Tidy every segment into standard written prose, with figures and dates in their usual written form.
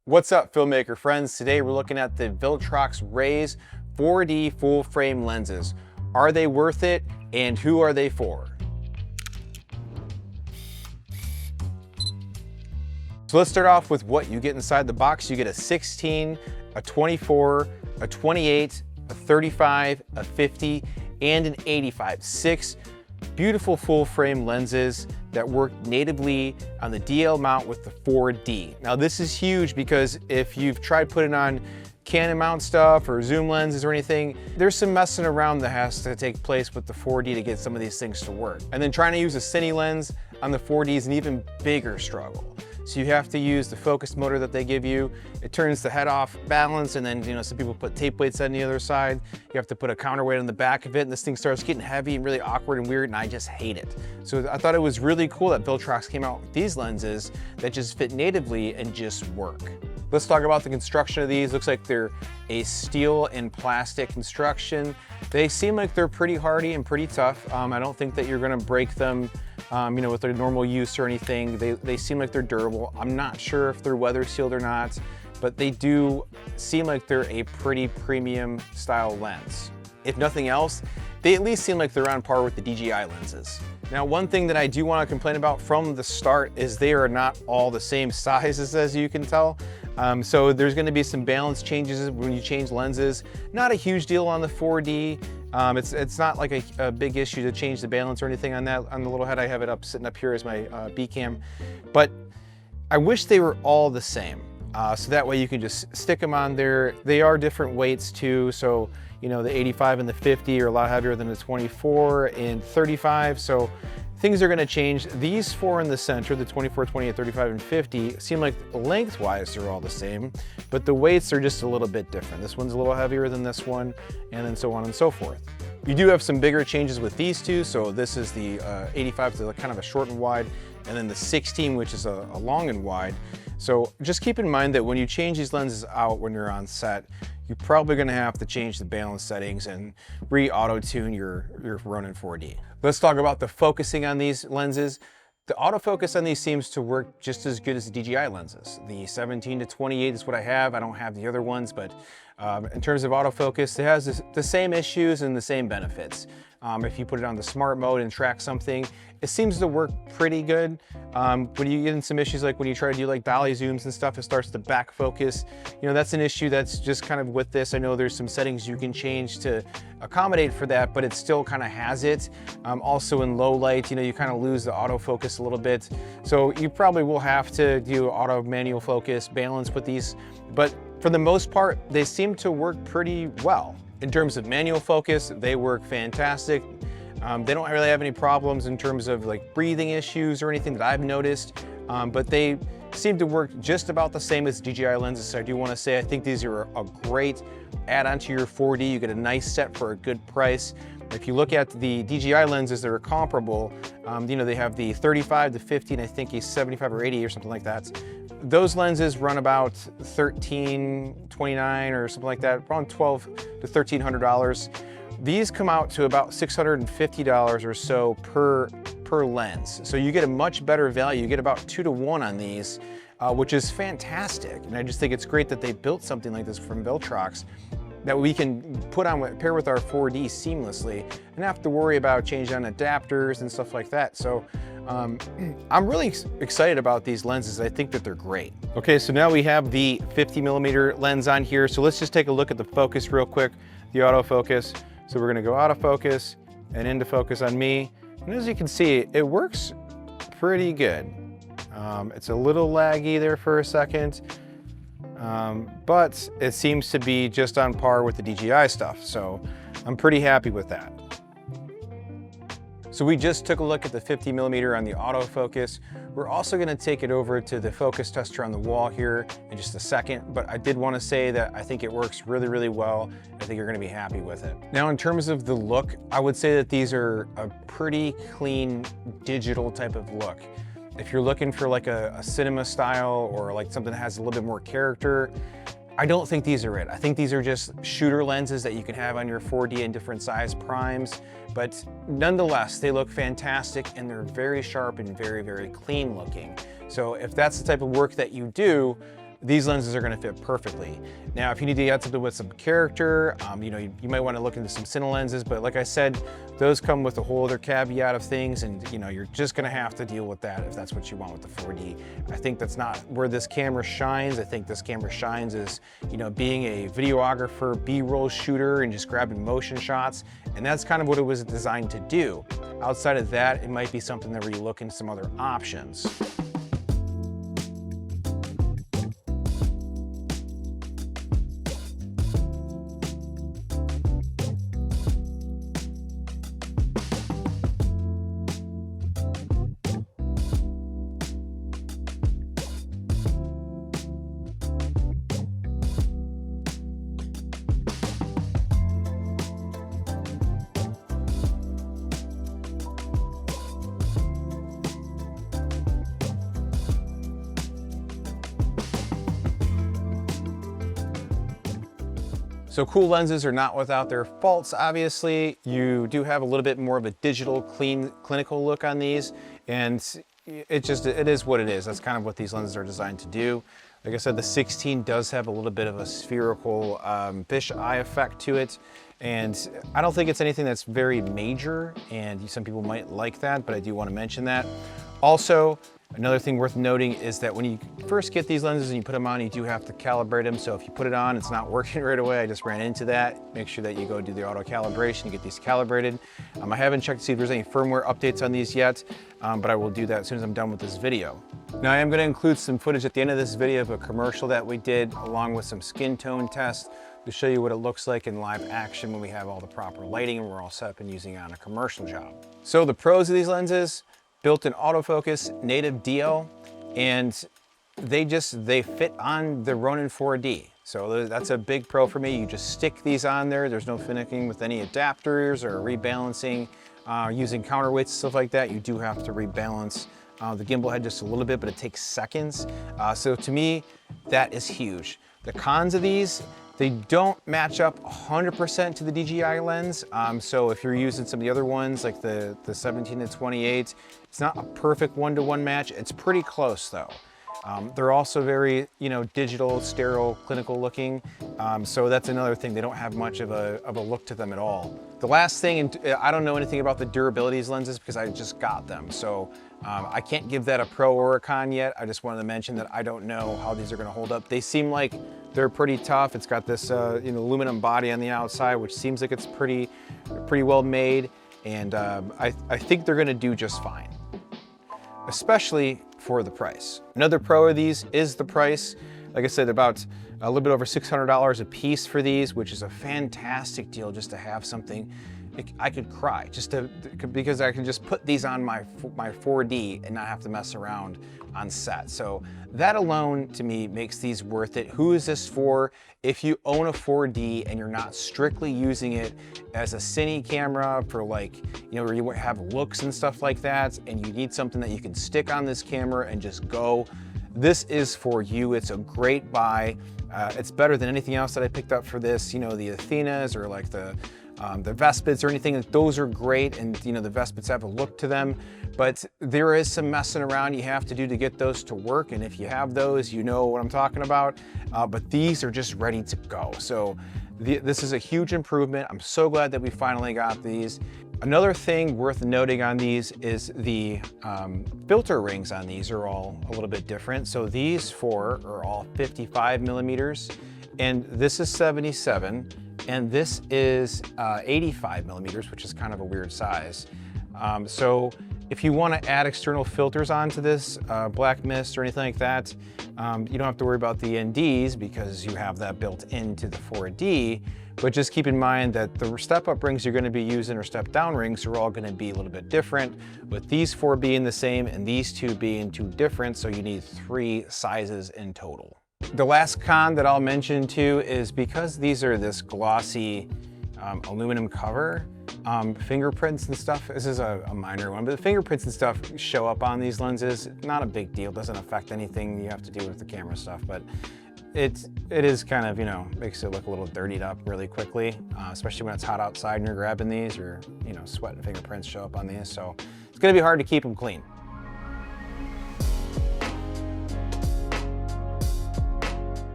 What's up, filmmaker friends? Today we're looking at the Viltrox Raze 4D full frame lenses. Are they worth it, and who are they for? So let's start off with what you get inside the box. You get a 16, a 24, a 28, a 35, a 50, and an 85. 6 beautiful full frame lenses that work natively on the DL mount with the 4D. Now this is huge because if you've tried putting on Canon mount stuff or zoom lenses or anything, there's some messing around that has to take place with the 4D to get some of these things to work. And then trying to use a cine lens on the 4D is an even bigger struggle. So you have to use the focus motor that they give you. It turns the head off balance, and then some people put tape weights on the other side. You have to put a counterweight on the back of it, and this thing starts getting heavy and really awkward and weird, and I just hate it. So I thought it was really cool that Viltrox came out with these lenses that just fit natively and just work. Let's talk about the construction of these. Looks like they're a steel and plastic construction. They seem like they're pretty hardy and pretty tough. I don't think that you're gonna break them with their normal use or anything. They seem like they're durable. I'm not sure if they're weather sealed or not, but they do seem like they're a pretty premium style lens. If nothing else, they at least seem like they're on par with the DJI lenses. Now, one thing that I do want to complain about from the start is they are not all the same sizes, as you can tell. So there's going to be some balance changes when you change lenses. Not a huge deal on the 4D. It's not like a big issue to change the balance or anything on the little head. I have it sitting up here as my B cam, but I wish they were all the same. So that way you can just stick them on there. They are different weights too. So, the 85 and the 50 are a lot heavier than the 24 and 35. So things are going to change. These four in the center, the 24, 28, 35, and 50, seem like lengthwise they're all the same, but the weights are just a little bit different. This one's a little heavier than this one, and then so on and so forth. You do have some bigger changes with these two. So this is the 85, so kind of a short and wide, and then the 16, which is a long and wide. So just keep in mind that when you change these lenses out when you're on set, you're probably going to have to change the balance settings and re-auto-tune your Ronin 4D. Let's talk about the focusing on these lenses. The autofocus on these seems to work just as good as the DJI lenses. The 17 to 28 is what I have. I don't have the other ones, but in terms of autofocus, it has the same issues and the same benefits. If you put it on the smart mode and track something, it seems to work pretty good. When you get in some issues like when you try to do like dolly zooms and stuff, it starts to back focus. That's an issue that's just kind of with this. I know there's some settings you can change to accommodate for that, but it still kind of has it. Also in low light, you kind of lose the autofocus a little bit. So you probably will have to do auto manual focus balance with these, but for the most part, they seem to work pretty well. In terms of manual focus, they work fantastic. They don't really have any problems in terms of like breathing issues or anything that I've noticed, but they seem to work just about the same as DJI lenses. So I do want to say I think these are a great add-on to your 4D. You get a nice set for a good price. If you look at the DJI lenses that are comparable, they have the 35, the 50, and I think a 75 or 80 or something like that. Those lenses run about $1,329 or something like that, around $1,200 to $1,300. These come out to about $650 or so per lens. So you get a much better value. You get about 2 to 1 on these, which is fantastic. And I just think it's great that they built something like this from Viltrox that we can pair with our 4D seamlessly and not have to worry about changing on adapters and stuff like that. So I'm really excited about these lenses. I think that they're great. Okay, so now we have the 50mm lens on here. So let's just take a look at the focus real quick, the autofocus. So we're gonna go autofocus and into focus on me. And as you can see, it works pretty good. It's a little laggy there for a second, but it seems to be just on par with the DJI stuff. So I'm pretty happy with that. So we just took a look at the 50mm on the autofocus. We're also gonna take it over to the focus tester on the wall here in just a second, but I did wanna say that I think it works really, really well. I think you're gonna be happy with it. Now, in terms of the look, I would say that these are a pretty clean digital type of look. If you're looking for like a cinema style or like something that has a little bit more character, I don't think these are it. I think these are just shooter lenses that you can have on your 4D in different size primes, but nonetheless, they look fantastic and they're very sharp and very, very clean looking. So if that's the type of work that you do, these lenses are gonna fit perfectly. Now, if you need to add something with some character, you might wanna look into some cine lenses, but like I said, those come with a whole other caveat of things, and you're just gonna have to deal with that if that's what you want with the 4D. I think that's not where this camera shines. I think this camera shines as, being a videographer, B-roll shooter, and just grabbing motion shots, and that's kind of what it was designed to do. Outside of that, it might be something that where you look into some other options. So cool lenses are not without their faults, obviously. You do have a little bit more of a digital, clean, clinical look on these, and it is what it is. That's kind of what these lenses are designed to do. Like I said, the 16 does have a little bit of a spherical fish eye effect to it, and I don't think it's anything that's very major, and some people might like that, but I do want to mention that. Also, another thing worth noting is that when you first get these lenses and you put them on, you do have to calibrate them. So if you put it on, it's not working right away. I just ran into that. Make sure that you go do the auto calibration and get these calibrated. I haven't checked to see if there's any firmware updates on these yet, but I will do that as soon as I'm done with this video. Now I am going to include some footage at the end of this video of a commercial that we did, along with some skin tone tests to show you what it looks like in live action when we have all the proper lighting and we're all set up and using it on a commercial job. So the pros of these lenses: built-in autofocus, native DL, and they fit on the Ronin 4D. So that's a big pro for me. You just stick these on there. There's no finicking with any adapters or rebalancing. Using counterweights, stuff like that, you do have to rebalance the gimbal head just a little bit, but it takes seconds. So to me, that is huge. The cons of these: they don't match up 100% to the DJI lens. So if you're using some of the other ones, like the 17 to 28, it's not a perfect one-to-one match. It's pretty close though. They're also very, digital, sterile, clinical looking. So that's another thing. They don't have much of a look to them at all. The last thing, and I don't know anything about the durability of these lenses because I just got them. So I can't give that a pro or a con yet. I just wanted to mention that I don't know how these are gonna hold up. They seem like they're pretty tough. It's got this aluminum body on the outside, which seems like it's pretty well made. And I think they're gonna do just fine, especially for the price. Another pro of these is the price. Like I said, about a little bit over $600 a piece for these, which is a fantastic deal just to have something. I could cry because I can just put these on my 4D and not have to mess around on set. So that alone to me makes these worth it. Who is this for? If you own a 4D and you're not strictly using it as a cine camera for where you have looks and stuff like that, and you need something that you can stick on this camera and just go, this is for you. It's a great buy. It's better than anything else that I picked up for this. The Athenas or like the Vespids or anything. Those are great, and the Vespids have a look to them, but there is some messing around you have to do to get those to work, and if you have those, you know what I'm talking about. But these are just ready to go. So this is a huge improvement. I'm so glad that we finally got these. Another thing worth noting on these is the filter rings on these are all a little bit different. So these four are all 55 millimeters, and this is 77. And this is 85 millimeters, which is kind of a weird size. So if you want to add external filters onto this, black mist or anything like that, you don't have to worry about the NDs because you have that built into the 4D. But just keep in mind that the step-up rings you're going to be using or step-down rings are all going to be a little bit different, with these four being the same and these two being two different, so you need 3 sizes in total. The last con that I'll mention too is because these are this glossy aluminum cover, fingerprints and stuff, this is a minor one, but the fingerprints and stuff show up on these lenses. Not a big deal, doesn't affect anything you have to do with the camera stuff, but it is kind of, makes it look a little dirtied up really quickly, especially when it's hot outside and you're grabbing these, or, sweat and fingerprints show up on these, so it's gonna be hard to keep them clean.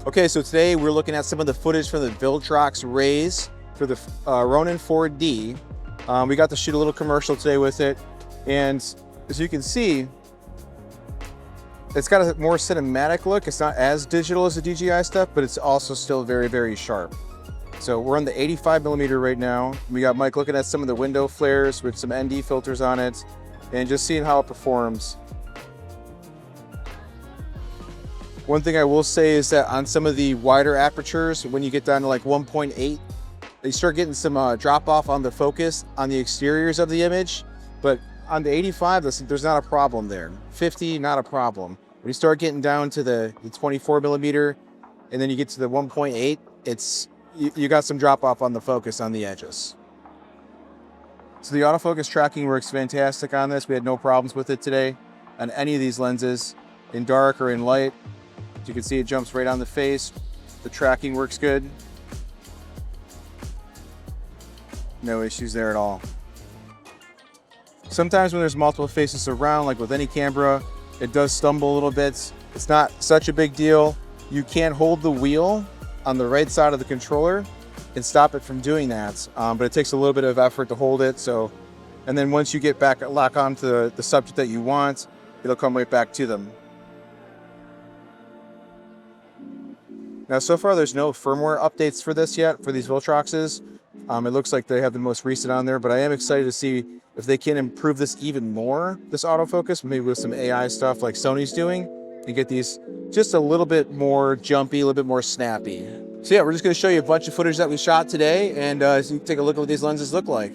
Okay, so today we're looking at some of the footage from the Viltrox Raze for the Ronin 4D. We got to shoot a little commercial today with it, and as you can see, it's got a more cinematic look. It's not as digital as the DJI stuff, but it's also still very, very sharp. So we're on the 85mm right now. We got Mike looking at some of the window flares with some ND filters on it and just seeing how it performs. One thing I will say is that on some of the wider apertures, when you get down to like 1.8, they start getting some drop off on the focus on the exteriors of the image, but on the 85, there's not a problem there. 50, not a problem. When you start getting down to the 24mm and then you get to the 1.8, you got some drop off on the focus on the edges. So the autofocus tracking works fantastic on this. We had no problems with it today on any of these lenses, in dark or in light. As you can see, it jumps right on the face. The tracking works good. No issues there at all. Sometimes when there's multiple faces around, like with any camera, it does stumble a little bit. It's not such a big deal. You can hold the wheel on the right side of the controller and stop it from doing that, but it takes a little bit of effort to hold it. So, and then once you get back, lock onto the subject that you want, it'll come right back to them. Now, so far there's no firmware updates for this yet, for these Viltroxes. It looks like they have the most recent on there, but I am excited to see if they can improve this even more, this autofocus, maybe with some AI stuff like Sony's doing, and get these just a little bit more jumpy, a little bit more snappy. So yeah, we're just gonna show you a bunch of footage that we shot today, and so you can take a look at what these lenses look like.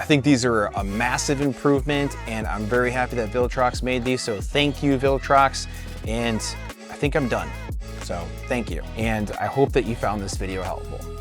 I think these are a massive improvement, and I'm very happy that Viltrox made these, so thank you, Viltrox, and I think I'm done. So thank you, and I hope that you found this video helpful.